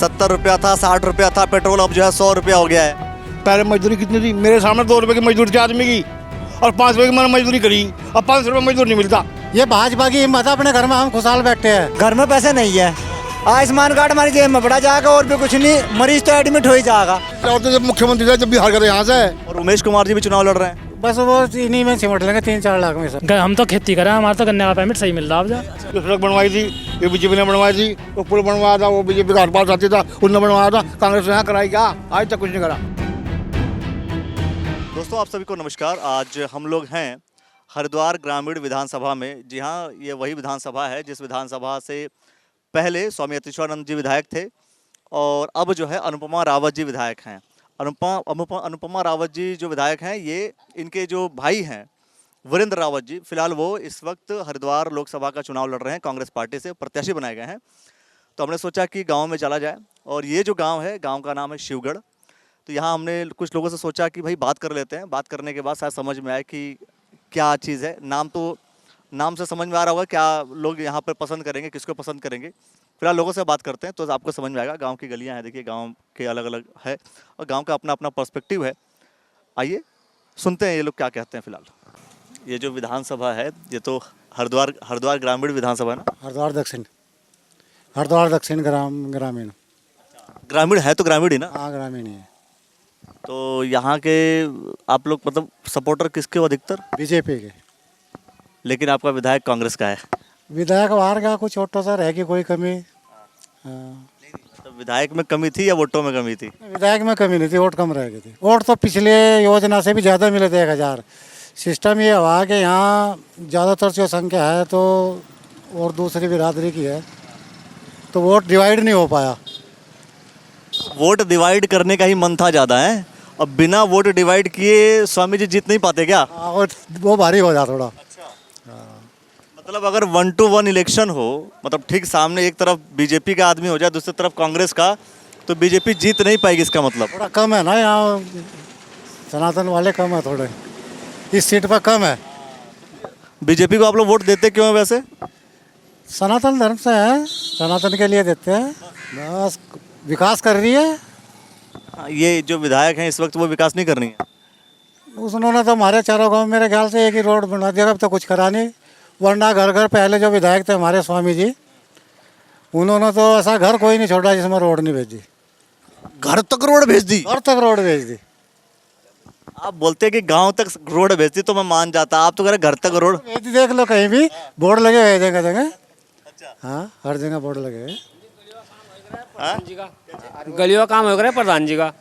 70 रुपया था, 60 रुपया था पेट्रोल, अब जो है 100 रुपया हो गया है। पहले मजदूरी कितनी थी? मेरे सामने 2 रुपए की मजदूरी थी आदमी की, और 5 रुपए की मैंने मजदूरी करी, अब 500 रुपये मजदूर नहीं मिलता। ये भाजपा की हिम्मत है, अपने घर में हम खुशहाल बैठे हैं। घर में पैसे नहीं है, आयुष्मान कार्ड हमारी जेब में पड़ा जाएगा और भी कुछ नहीं, मरीज तो एडमिट हो ही जाएगा। और तो जब मुख्यमंत्री था जब बिहार का यहाँ से, और उमेश कुमार जी भी चुनाव लड़ रहे हैं। बस वो इन्हीं में सिमट लेंगे 3-4 लाख में सब। हम तो खेती करें, हमारा तो गन्ने का पेमेंट सही मिल रहा है। जो सड़क बनवाई थी ये बीजेपी ने बनवाई थी, वो पुल बनवाया था वो बीजेपी का हर पास आती था, उन्होंने बनवाया था। कांग्रेस ने यहाँ कराई क्या? आज तक कुछ नहीं करा। दोस्तों आप सभी को नमस्कार। आज हम लोग हैं हरिद्वार ग्रामीण विधानसभा में। जी हाँ, ये वही विधानसभा है जिस विधानसभा से पहले स्वामी यतीश्वरानंद जी विधायक थे और अब जो है अनुपमा रावत जी विधायक हैं। अनुपमा रावत जी जो विधायक हैं, ये इनके जो भाई हैं वीरेंद्र रावत जी, फिलहाल वो इस वक्त हरिद्वार लोकसभा का चुनाव लड़ रहे हैं, कांग्रेस पार्टी से प्रत्याशी बनाए गए हैं। तो हमने सोचा कि गांव में चला जाए, और ये जो गांव है, गांव का नाम है शिवगढ़। तो यहाँ हमने कुछ लोगों से सोचा कि भाई बात कर लेते हैं। बात करने के बाद शायद समझ में आए कि क्या चीज़ है। नाम से समझ में आ रहा होगा क्या लोग यहाँ पर पसंद करेंगे, किसको पसंद करेंगे। फिलहाल लोगों से बात करते हैं तो आपको समझ में आएगा। गांव की गलियाँ हैं, देखिए गांव के अलग अलग है और गांव का अपना अपना पर्सपेक्टिव है। आइए सुनते हैं ये लोग क्या कहते हैं। फिलहाल ये जो विधानसभा है, ये तो हरिद्वार ग्रामीण विधानसभा है ना? हरिद्वार दक्षिण ग्रामीण ग्रामीण है तो ग्रामीण ही ना? हाँ, ग्रामीण ही है। तो यहाँ के आप लोग मतलब सपोर्टर किसके हो अधिकतर? बीजेपी के। लेकिन आपका विधायक कांग्रेस का है। विधायक बाहर का कुछ ऑटो सा रहेगी कोई कमी। हाँ। तो विधायक में कमी थी या वोटों में कमी थी? विधायक में कमी नहीं थी, वोट कम रह गई थी। वोट तो पिछले योजना से भी ज़्यादा मिले थे 1000। सिस्टम ये हुआ कि यहाँ ज़्यादातर जो संख्या है तो और दूसरी बिरादरी की है, तो वोट डिवाइड नहीं हो पाया। वोट डिवाइड करने का ही मन था ज़्यादा है। अब बिना वोट डिवाइड किए स्वामी जी जीत नहीं पाते क्या? और वो भारी हो जाता थोड़ा। मतलब अगर 1 to 1 इलेक्शन हो, मतलब ठीक सामने एक तरफ बीजेपी का आदमी हो जाए, दूसरी तरफ कांग्रेस का, तो बीजेपी जीत नहीं पाएगी। इसका मतलब थोड़ा कम है ना, यहाँ सनातन वाले कम है थोड़े, इस सीट पर कम है। बीजेपी को आप लोग वोट देते क्यों हैं वैसे? सनातन धर्म से है, सनातन के लिए देते हैं। बस विकास कर रही है। ये जो विधायक हैं इस वक्त वो विकास नहीं कर रही है। उन्होंने तो हमारे चारों गांव मेरे ख्याल से एक ही रोड बना दिया, अब तो कुछ करा नहीं। वरना घर घर पहले जो विधायक थे हमारे स्वामी जी, उन्होंने तो ऐसा घर कोई नहीं छोड़ा जिसमें रोड नहीं भेजी। घर तक रोड भेज दी? घर तक रोड भेज दी। आप बोलते हैं कि गांव तक रोड भेज दी तो मैं मान जाता, आप तो कह रहे घर तक रोड भेज दी। देख लो कहीं भी बोर्ड लगे हुए जगह जगह। हाँ, हर जगह बोर्ड लगे हुए। गलियों का काम हो रहा है प्रधान जी का,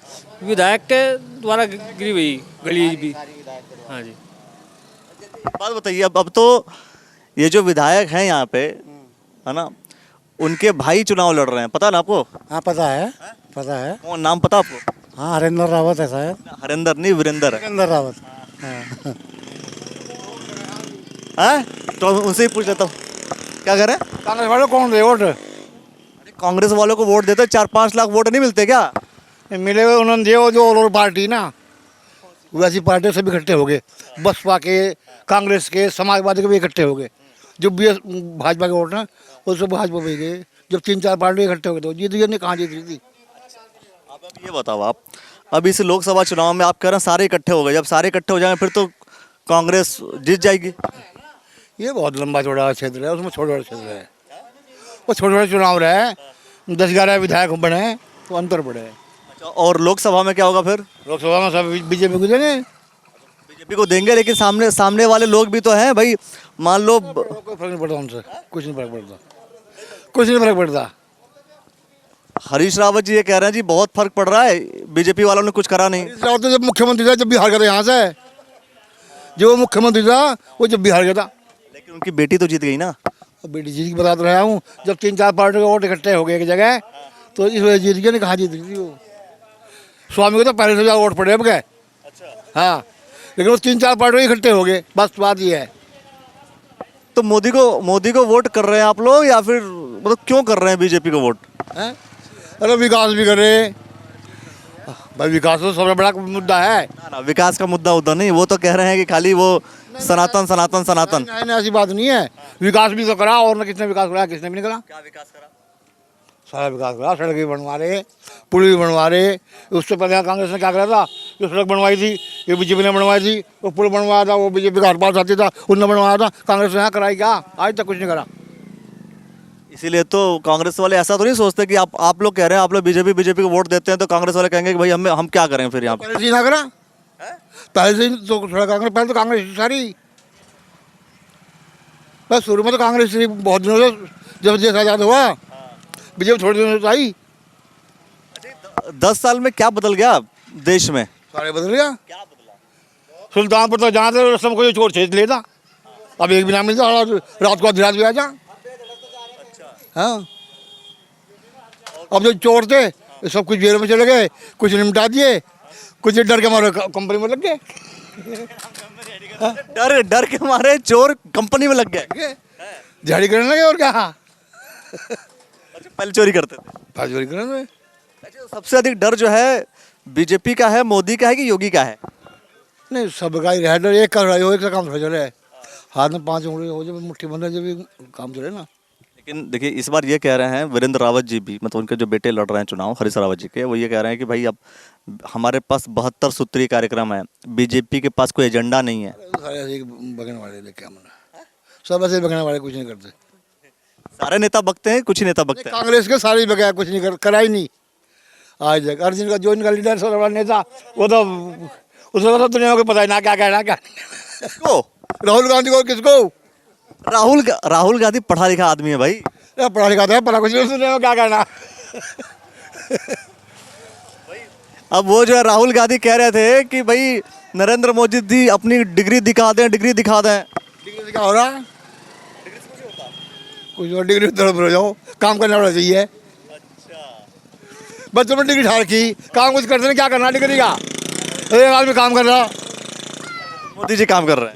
विधायक के द्वारा गिरी हुई गली भी। हाँ जी। बात बताइए, अब तो ये जो विधायक हैं यहाँ पे है ना, उनके भाई चुनाव लड़ रहे हैं, पता है ना आपको? हाँ पता है, पता है। कौन नाम पता आपको? हाँ, हरिंदर रावत है शायद। हरिंदर नहीं, वीरेंद्र है। हरिंदर रावत। हाँ, तो उनसे ही पूछ लेता हूँ क्या कह रहे हैं। कांग्रेस वाले कौन दे वोट? कांग्रेस वालों को वोट देते 4-5 लाख वोट नहीं मिलते क्या? मिले हुए उन्होंने दिए, वो जो और पार्टी ना, वैसी पार्टी सभी इकट्ठे हो गए। बसपा के, कांग्रेस के, समाजवादी के भी इकट्ठे हो गए। जो भी भाजपा के वोट ना वो सब भाजपा पे गए। जब 3-4 पार्टी इकट्ठे हो गए तो जीत गई। नहीं, कहाँ जीत रही थी? अब ये बताओ आप, अब इस लोकसभा चुनाव में आप कह रहे हैं सारे इकट्ठे हो गए। जब सारे इकट्ठे हो जाएंगे फिर तो कांग्रेस जीत जाएगी। ये बहुत लंबा चौड़ा क्षेत्र है, उसमें छोटा क्षेत्र है। वो छोटे चुनाव रहे, 10-11 विधायक बने तो अंतर पड़े। और लोकसभा में क्या होगा फिर? लोकसभा में सब बीजेपी को देंगे। बीजेपी को देंगे, लेकिन सामने वाले लोग भी तो हैं भाई। मान लो कोई फर्क नहीं पड़ता उनसे, कुछ नहीं फर्क पड़ता, कुछ नहीं फर्क पड़ता। हरीश रावत जी ये कह रहे हैं जी बहुत फर्क पड़ रहा है, बीजेपी वालों ने कुछ करा नहीं। हरीश रावत तो जब मुख्यमंत्री था, जब बिहार का था यहाँ से, जो वो मुख्यमंत्री था वो जब बिहार का था। लेकिन उनकी बेटी तो जीत गई ना। बेटी जी की बता रहा हूँ, जब 3-4 पार्टी के वोट इकट्ठे हो गए एक जगह तो इस वजह जीत गई। नहीं, कहाँ जीत रही थी वो? स्वामी को तो पहले से ज़्यादा वोट पड़े अब गए। हाँ, लेकिन वो 3-4 पार्टी इकट्ठे हो गए, बस बात ये है। तो मोदी को वोट कर रहे हैं आप लोग, या फिर मतलब क्यों कर रहे हैं बीजेपी को वोट? अरे विकास भी करे भाई, विकास तो सबसे बड़ा मुद्दा है ना। विकास का मुद्दा नहीं, वो तो कह रहे हैं कि खाली वो सनातन सनातन सनातन। नहीं, ऐसी बात नहीं है। विकास भी तो करा, और ना किसने विकास करा, किसने भी नहीं करा। क्या विकास करा? सारा विकास करा, सड़क भी बनवा रहे, पुल भी बनवा रहे। उससे पहले यहाँ कांग्रेस ने क्या करा था, जो सड़क बनवाई थी ये बीजेपी ने बनवाई थी, वो पुल बनवाया था वो बीजेपी का हर पास आती था, उनने बनवाया था। कांग्रेस ने यहाँ कराई क्या? आज तक कुछ नहीं करा। इसीलिए तो कांग्रेस वाले ऐसा तो नहीं सोचते कि आप लोग कह रहे हैं, आप लोग बीजेपी को वोट देते हैं, तो कांग्रेस वाले कहेंगे कि भाई हम क्या करें फिर यहाँ पे। पहले से ही ना करा, पहले से ही तो थोड़ा कांग्रेस, पहले तो कांग्रेस थी सारी। बस शुरू में तो कांग्रेस थी बहुत दिनों से, जब देश आज़ाद हुआ बीजेपी थोड़े दिनों से आई। 10 साल में क्या बदल गया देश में? सारे बदल गया। सुल्तानपुर तो जहाँ थे सबको जो चोर छेद लेता, अब एक भी ना मिलता, रात को आधी रात भी आ जा। हाँ, अब जो चोर थे ये सब कुछ जेल में चले गए, कुछ निपटा दिए, कुछ डर के मारे कंपनी में लग गए। डर के मारे चोर कंपनी में लग गए, झाड़ी करने लगे और क्या। अच्छा, पहले चोरी करते थे। चोरी करने लगे। अच्छा, सबसे अधिक डर जो है बीजेपी का है, मोदी का है कि योगी का है? नहीं, सबका ही डर, एक का रहा हो, एक का काम थोड़ा चले। हाथ में 5 उंगली हो जब मुट्ठी बंद है जब काम चले ना। लेकिन देखिए इस बार ये कह रहे हैं वीरेंद्र रावत जी भी, मतलब उनके जो बेटे लड़ रहे हैं चुनाव, हरीश रावत जी के, वो ये कह रहे हैं कि भाई अब हमारे पास 72 सूत्रीय कार्यक्रम है, बीजेपी के पास कोई एजेंडा नहीं है। सारे ऐसे ही बगने वाले लेके हमने, सब ऐसे बगने वाले, कुछ नहीं करते। सारे नेता बकते हैं, कुछ ही नेता बकते हैं। कांग्रेस के सारे बगैर कुछ नहीं करा ही नहीं आज तक। अर्जुन का जो इनका लीडर सबसे बड़ा नेता, वो तो उसको तो दुनिया को पता है ना क्या कहना क्या। किसको? राहुल गांधी को, किसको? राहुल गांधी पढ़ा लिखा आदमी है भाई। पढ़ा लिखा था, पढ़ा कुछ नहीं, दुनिया को क्या कहना। अब वो जो है राहुल गांधी कह रहे थे कि भाई नरेंद्र मोदी जी अपनी डिग्री दिखा दें, डिग्री दिखा दें। डिग्री से क्या हो रहा है? कुछ और डिग्री तड़प हो जाओ, काम करना पड़ा चाहिए। बच्चों में डिग्री ठार की, काम कुछ करते नहीं, क्या करना डिग्री का? एक आदमी काम कर रहा, मोदी जी काम कर रहे हैं।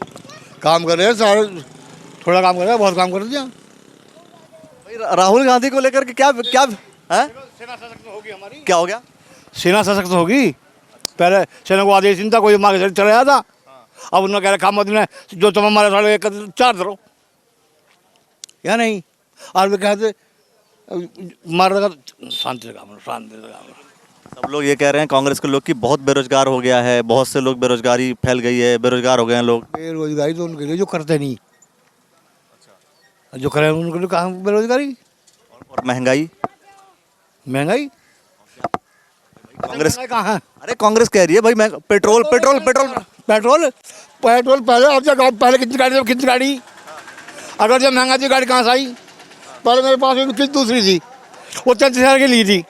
काम कर रहे हैं सारे, थोड़ा काम कर रहे हैं, बहुत काम कर दिया। भाई राहुल गांधी को लेकर के क्या क्या है? सेना सशक्त होगी हमारी। क्या हो गया? सेना सशक्त होगी। पहले सेना को आदेश नहीं था, कोई मांगे से चला जाता। अब उन्होंने कह रखा मोदी ने, जो तुम हमारे साले 4 धरो या नहीं। और वे कहते मार देगा, शांति से काम, शांति से काम। सब लोग ये कह रहे हैं कांग्रेस के लोग कि बहुत बेरोजगार हो गया है, बहुत से लोग बेरोजगारी फैल गई है, बेरोजगार हो गए हैं लोग। बेरोजगारी तो उनके लिए जो करते नहीं, जो करें उनके लिए कहाँ बेरोजगारी। और महंगाई कांग्रेस कहाँ है? अरे कांग्रेस कह रही है भाई petrol petrol petrol petrol petrol पहले, अब जब पहले कितनी गाड़ी, अगर जब महंगा थी गाड़ी कहाँ से आई? पहले मेरे पास कितनी दूसरी थी, वो 33,000 की ली थी,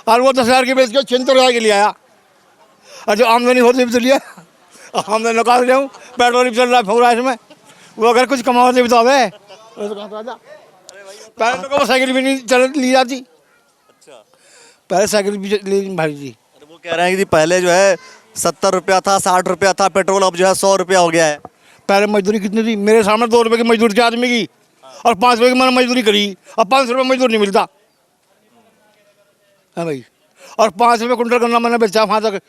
और वो 10,000 की बेच के 76,000 की ले आया। और जो आमदनी होती भी तो लिया, आमदनी निकाल रहा हूँ, पेट्रोल भी चल रहा है, फूक रहा है इसमें। वो अगर कुछ कमाते भी तो हमें पहले तो साइकिल भी नहीं चल ली जाती, पहले साइकिल भी ली भाई जी। वो कह रहे हैं कि पहले जो है 70 रुपया था, 60 रुपया था पेट्रोल, अब जो है 100 रुपया हो गया है। पहले मजदूरी कितनी थी? मेरे सामने 2 रुपए की मजदूरी थी आदमी की, और 5 रुपए की मैंने मजदूरी करी, अब 500 रुपये मजदूर नहीं मिलता है भाई। और 5 रुपये कुंटल गन्ना मैंने बेचा वहाँ तक,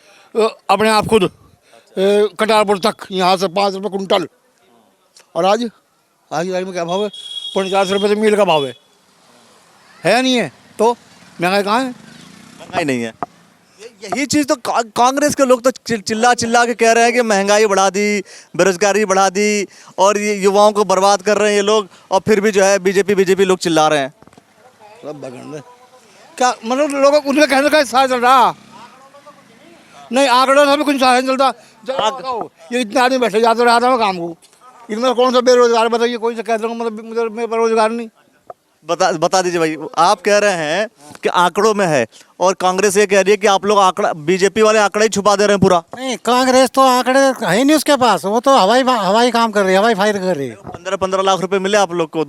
अपने आप खुद कटारपुर तक, यहाँ से 5 रुपये कुंटल। और आज में क्या भाव है? 49 रुपये तो मील का भाव है या नहीं है? तो महंगाई कहाँ है? महंगाई नहीं है। यही चीज़ तो कांग्रेस के लोग तो चिल्ला चिल्ला के कह रहे हैं कि महंगाई बढ़ा दी, बेरोजगारी बढ़ा दी, और ये युवाओं को बर्बाद कर रहे हैं ये लोग, और फिर भी जो है बीजेपी लोग चिल्ला रहे हैं। क्या मतलब लोगों उनके कहने का साथ चल रहा नहीं, आंकड़ों से भी कुछ साथ नहीं चलता। ये इतने आदमी बैठे जाते रहा था काम को, इनमें कौन सा बेरोजगार बताइए? कोई से कह रहा हूँ मतलब मैं बेरोजगार नहीं। बता दीजिए भाई, आप कह रहे हैं कि आंकड़ों में है, और कांग्रेस ये कह रही है कि आप लोग आंकड़ा, बीजेपी वाले आंकड़ा ही छुपा दे रहे हैं पूरा। नहीं, कांग्रेस तो आंकड़े है ही नहीं उसके पास, वो तो हवाई काम कर रही है, हवाई फायर कर रही है। 15 लाख रुपए मिले आप लोग को,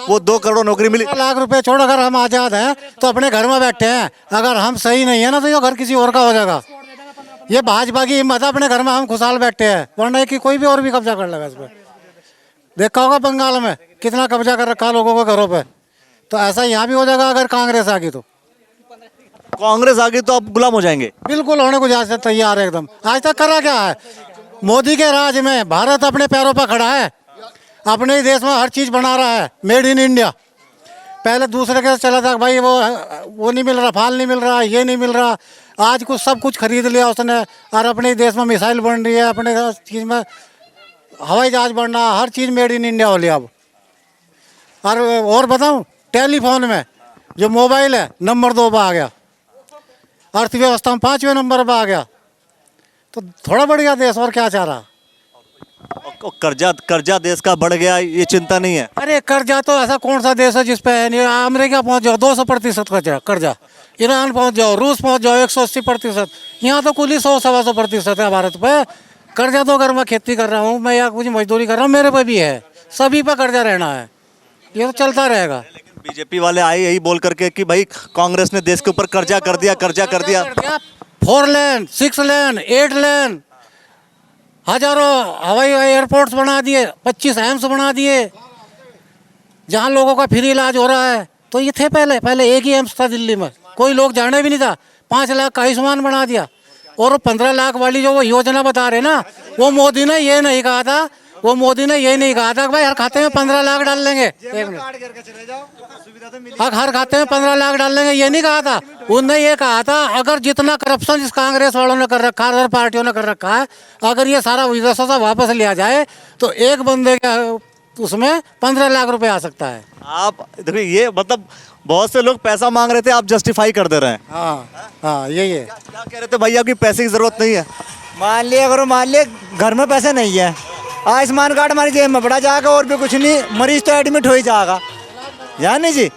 वो 2 करोड़ नौकरी मिली। 15 लाख रुपए छोड़, अगर हम आजाद हैं तो अपने घर में बैठे हैं, अगर हम सही नहीं है ना तो ये घर किसी और का हो जाएगा। ये भाजपा की हिम्मत है, अपने घर में हम खुशहाल बैठे हैं, वरना कि कोई भी और भी कब्जा कर लेगा इस पर। देखा होगा बंगाल में कितना कब्जा कर रखा लोगों के घरों पे, तो ऐसा यहाँ भी हो जाएगा अगर कांग्रेस आ गई तो। कांग्रेस आ गई तो आप गुलाम हो जाएंगे? बिल्कुल होने को जहाँ से तैयार है एकदम। आज तक करा क्या है? मोदी के राज में भारत अपने पैरों पर खड़ा है, अपने ही देश में हर चीज़ बना रहा है, मेड इन इंडिया। पहले दूसरे के चला था भाई वो नहीं मिल रहा, फाल नहीं मिल रहा, ये नहीं मिल रहा। आज कुछ सब कुछ खरीद लिया उसने, और अपने देश में मिसाइल बन रही है, अपने चीज़ में हवाई जहाज बन रहा, हर चीज़ मेड इन इंडिया हो लिया अब। और बताऊं, टेलीफोन में जो मोबाइल है नंबर 2 पर आ गया, अर्थव्यवस्था में 5वें नंबर पर आ गया। तो थोड़ा बढ़ गया देश, और क्या चाह रहा। और कर्जा देश का बढ़ गया, ये चिंता नहीं है? अरे कर्जा तो ऐसा कौन सा देश है जिस पे है नहीं। अमेरिका पहुंच जाओ 200% कर्जा, ईरान पहुंच जाओ, रूस पहुंच जाओ 180%। यहाँ तो कुल ही 100-125% है भारत पे कर्जा। तो अगर मैं खेती कर रहा हूँ, मैं या कुछ मजदूरी कर रहा हूँ, मेरे पे भी है, सभी पे कर्जा रहना है, ये तो चलता रहेगा। लेकिन बीजेपी वाले आए यही बोल करके कि भाई कांग्रेस ने देश के ऊपर कर्जा कर दिया। 4 लेन, 6 लेन, 8 लेन, हजारों हवाई एयरपोर्ट्स बना दिए, 25 एम्स बना दिए, जहाँ लोगों का फ्री इलाज हो रहा है। तो ये थे पहले एक ही एम्स था दिल्ली में, कोई लोग जाने भी नहीं था। 5 लाख का आयुष्मान बना दिया। और 15 लाख वाली जो वो योजना बता रहे ना, वो मोदी ने ये नहीं कहा था, वो मोदी ने ये नहीं कहा था कि भाई हर खाते में 15 लाख डाल लेंगे, हर खाते में 15 लाख डाल लेंगे, ये नहीं कहा था। उनने ये कहा था अगर जितना करप्शन इस कांग्रेस वालों ने कर रखा है, अदर पार्टियों ने कर रखा है, अगर ये सारा विदेशों से वापस लिया जाए तो एक बंदे का उसमें 15 लाख रुपए आ सकता है। आप देखिए, ये मतलब बहुत से लोग पैसा मांग रहे थे, आप जस्टिफाई कर दे रहे हैं। हाँ यही है। क्या कह रहे थे भैया कि पैसे की जरूरत नहीं है? मान लिया घर में पैसे नहीं है, आयुष्मान कार्ड हमारी जेब में पड़ा जाएगा, और भी कुछ नहीं, मरीज तो एडमिट हो ही जाएगा, यानी जी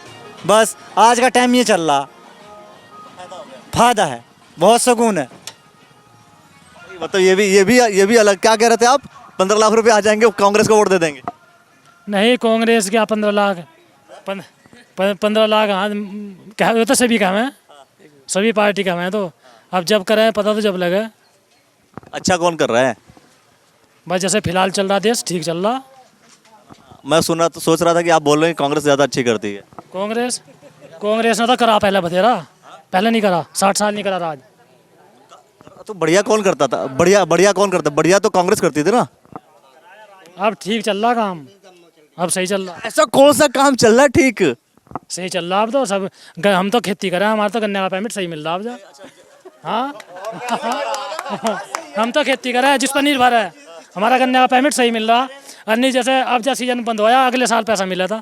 बस आज का टाइम ये चल रहा, फायदा है, बहुत सुकून है। मतलब ये भी अलग। क्या कह रहे थे आप? 15 लाख रुपए आ जाएंगे, कांग्रेस को वोट दे देंगे? नहीं, कांग्रेस क्या 15 लाख 15 लाख, हाँ क्या, वो तो सभी का है, सभी पार्टी का है। तो अब जब करें पता तो जब लगे। अच्छा कौन कर रहा है? बस जैसे फिलहाल चल रहा देश ठीक चल रहा। मैं सोच रहा था कि आप बोल रहे हैं कांग्रेस ज़्यादा अच्छी करती है। कांग्रेस ने तो करा पहले बतेरा, पहले नहीं करा, 60 साल नहीं करा राज। तो बढ़िया कौन करता था? बढ़िया कौन करता? बढ़िया तो कांग्रेस करती थी ना। अब ठीक चल रहा काम, अब सही चल रहा, ऐसा कौन सा काम चल रहा है ठीक? सही चल रहा अब तो सब। हम तो खेती करें, हमारा तो गन्ने का पेमेंट सही मिल रहा अब जा। हाँ हम तो खेती करें, जिस पर निर्भर है, हमारा गन्ने का पेमेंट सही मिल रहा। और नहीं जैसे अब जब सीजन बंद होया, अगले साल पैसा मिला था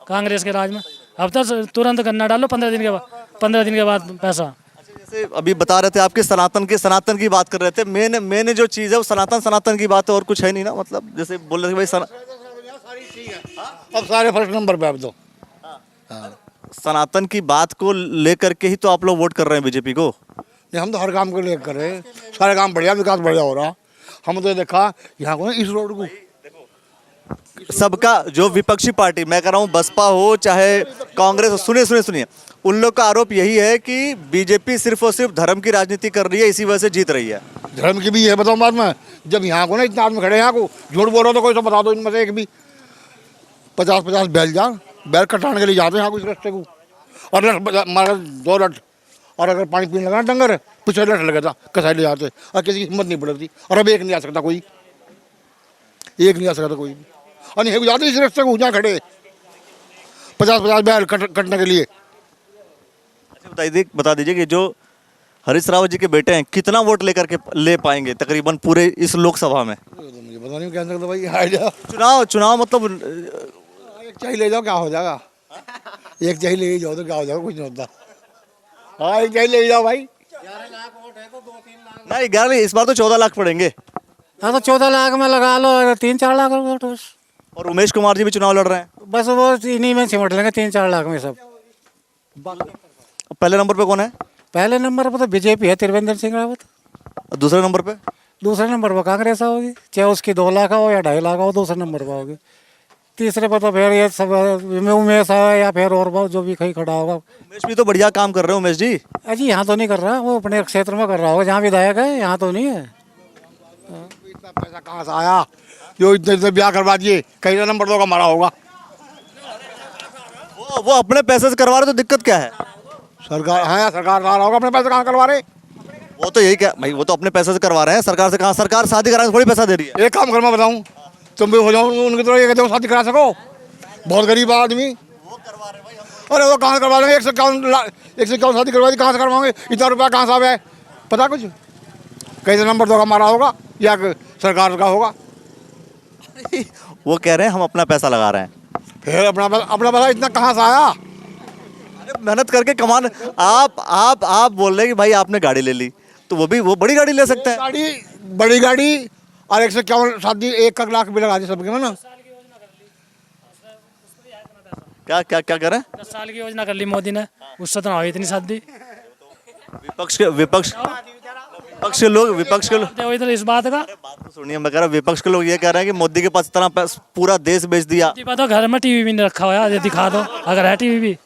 कांग्रेस के राज में। अब तो तुरंत गन्ना डालो, 15 दिन के बाद पैसा। जैसे अभी बता रहे थे आपके सनातन की बात कर रहे थे। मेन जो चीज़ है वो सनातन की बात है, और कुछ है नहीं ना। मतलब जैसे बोल रहे थे भाई अब सारे फर्स्ट नंबर पे अब तो सनातन की बात को लेकर के ही तो आप लोग वोट कर रहे हैं बीजेपी को। नहीं, हम तो हर काम को लेकर कर रहे हैं, सारे काम बढ़िया, विकास बढ़िया हो रहा। हम तो देखा यहाँ को ना, इस रोड को सबका जो विपक्षी पार्टी, मैं कह रहा हूँ बसपा हो चाहे कांग्रेस हो, सुनिए, उन लोग का आरोप यही है कि बीजेपी सिर्फ और सिर्फ धर्म की राजनीति कर रही है, इसी वजह से जीत रही है। धर्म की भी है, बताऊँ बाद में। जब यहाँ को ना इतना आदमी खड़े, यहाँ को झूठ बोल रहा तो कोई तो बता दो इनमें से एक भी। 50-50 बैल कटाने के लिए जाते हैं यहाँ को, इस रास्ते को, और मारा 2 लट, और अगर पानी पीने लगा डंगर, पिछले लट लगा था, कसाई ले जाते, और किसी की हिम्मत नहीं पड़ती। और अब एक नहीं आ सकता कोई, एक नहीं आ सकता कोई भी, और नहीं जाते इस रास्ते को, जहाँ खड़े 50-50 बैल कटने के लिए। अच्छा बता दीजिए कि जो हरीश रावत जी के बेटे हैं, कितना वोट लेकर के ले पाएंगे तकरीबन पूरे इस लोकसभा में? मुझे पता नहीं, कह सकता भाई। आइडिया चुनाव मतलब एक चाहिए ले जाओ, क्या हो जाएगा? एक चाहिए ले जाओ तो क्या हो जाएगा? कुछ नहीं होता। हाँ, एक चाहिए ले जाओ भाई। 11 लाख वोट है तो 2-3 लाख। नहीं 11 इस बार तो 14 लाख पड़ेंगे। हाँ तो 14 लाख में लगा लो, 3-4 लाख वोट बस। और उमेश कुमार जी भी चुनाव लड़ रहे हैं, बस वो इन्हीं में सिमट लेंगे, 3-4 लाख में सब। पहले नंबर पे कौन है? पहले नंबर पर तो बीजेपी है, त्रिवेंद्र सिंह रावत। और दूसरे नंबर पे? दूसरे नंबर पर कांग्रेस होगी, चाहे उसकी 2 लाख हो या 2.5 लाख हो, दूसरे नंबर पर होगी। तीसरे पर तो फिर ये सब उमेश है, या फिर और बहुत जो भी कहीं खड़ा होगा। उमेश भी तो बढ़िया काम कर रहे हैं उमेश जी। अजी यहाँ तो नहीं कर रहा, वो अपने क्षेत्र में कर रहा होगा जहाँ विधायक है, यहाँ तो नहीं है। इतना पैसा कहाँ से आया जो इतने ब्याह करवा दिए? कहीं नंबर 2 का मारा होगा। वो अपने पैसे से करवा रहे तो दिक्कत क्या है? सरकार, हाँ सरकार ला रहा होगा, अपने पैसे कहाँ करवा रहे? वो तो यही क्या भाई, वो तो अपने पैसे से करवा रहे हैं। सरकार से कहाँ? सरकार शादी कराने थोड़ी पैसा दे रही है। एक काम कर, मैं बताऊँ, तुम भी हो जाओ उनकी तरह, ये कहते हो शादी करा सको, बहुत गरीब आदमी। वो करवा रहे भाई, अरे वो कहाँ से करवा लेंगे, 151 शादी करवा दी, कहाँ से करवाओगे, इतना रुपया कहाँ से आ है, पता कुछ? कहीं से नंबर 2 का हमारा होगा या सरकार का होगा? वो कह रहे हैं हम अपना पैसा लगा रहे हैं। फिर अपना पैसा इतना कहाँ से आया? अरे मेहनत करके कमान, आप बोल रहे हैं कि भाई आपने गाड़ी ले ली, तो वो बड़ी गाड़ी ले सकते हैं। बड़ी गाड़ी और 151 शादी 1 लाख भी लगा दी सबके में ना। क्या क्या क्या कर रहे हैं? 10 साल की योजना कर ली मोदी ने, उससे तो ना हुई इतनी शादी। विपक्ष के लोग तो इधर इस बात का बात तो सुनिए, मैं कह रहा हूँ विपक्ष के लोग ये कह रहे हैं कि मोदी के पास इतना पूरा देश बेच दिया। तो घर में टीवी भी नहीं रखा हुआ है, ये दिखा दो अगर है टीवी भी।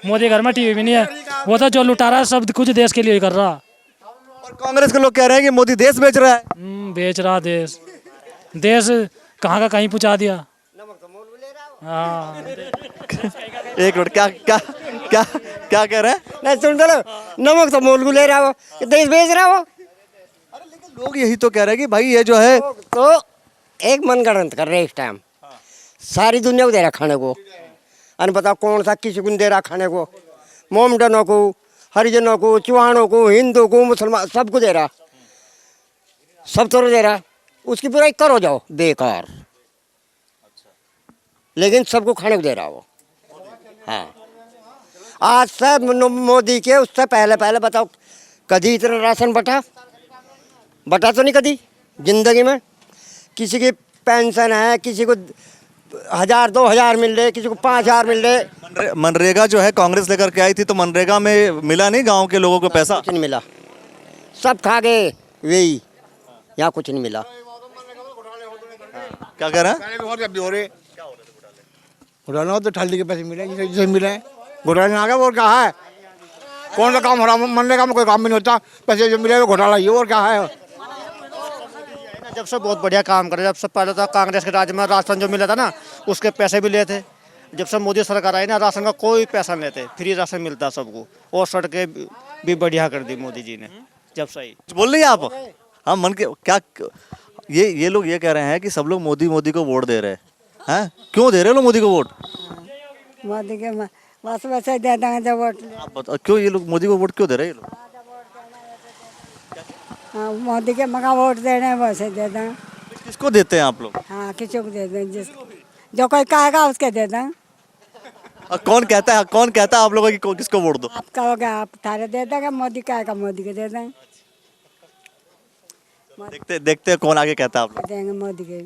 मोदी घर में टीवी भी नहीं है, वो तो जो लुटा रहा है सब कुछ देश के लिए ही कर रहा। और कांग्रेस के लोग कह रहे हैं कि मोदी देश बेच रहा है। बेच रहा देश कहाँ का कहीं पहुँचा दिया। हाँ एक मिनट, क्या क्या क्या क्या कह रहे हैं? नहीं सुन तो लो, नमक तो मोल को ले रहा हो, देश बेच रहा हो। लोग यही तो कह रहे हैं कि भाई ये जो है तो एक मनगढ़ंत कर रहे हैं इस टाइम, सारी दुनिया को दे रहा खाने को। अन बताओ कौन सा किसी को नहीं दे रहा खाने को, मोमडनों को, हरिजनों को, चौहानों को, हिंदू को, मुसलमान, सबको दे रहा, सब तो दे रहा। उसकी बुराई करो जाओ बेकार, लेकिन सबको खाने को दे रहा वो। हाँ, आज से मोदी के उससे पहले बताओ कभी इतना राशन बटा तो नहीं कभी जिंदगी में। किसी की पेंशन है, किसी को 1000-2000 मिल रहे, किसी को 5000 मिल रहे। मनरेगा जो है कांग्रेस लेकर के आई थी, तो मनरेगा में मिला नहीं गांव के लोगों को पैसा? कुछ नहीं मिला, सब खा गए वही, यहाँ कुछ नहीं मिला। क्या कह रहे हैं? घोटाला हो तो ठाली के पैसे मिले जिसे मिले हैं, घोटाले में आ गया। और क्या है, कौन सा काम हो रहा, मनरेगा में कोई काम भी नहीं होता, पैसे जो मिले वो घोटाला ही, और क्या है। जब से बहुत बढ़िया काम करे, जब से पहले तो कांग्रेस के राज में राशन जो मिला था ना उसके पैसे भी लेते। जब से मोदी सरकार आई ना, राशन का कोई पैसा नहीं लेते, फ्री राशन मिलता सबको, और सड़कें भी बढ़िया कर दी मोदी जी ने जब से। कुछ बोल रही हैं आप? हाँ, मन के क्या ये लोग ये कह रहे हैं कि सब लोग मोदी को वोट दे रहे हैं। क्यों दे रहे हो लोग मोदी को वोट? मोदी के बस वैसे दे देंगे जब वोट। आप बताओ क्यों ये लोग मोदी को वोट क्यों दे रहे हैं ये लोग? हाँ, मोदी के मगा वोट देने वैसे दे दें। किसको देते हैं आप लोग? हाँ, किसी को दे दें, जो कोई कहेगा उसके दे दें। कौन कहता है आप लोगों की किसको वोट दो? आप कहोगे आप थारे दे देंगे, मोदी कहेगा मोदी के दे दें। देखते हैं कौन आगे कहता है आप लोग। देंगे मोदी के।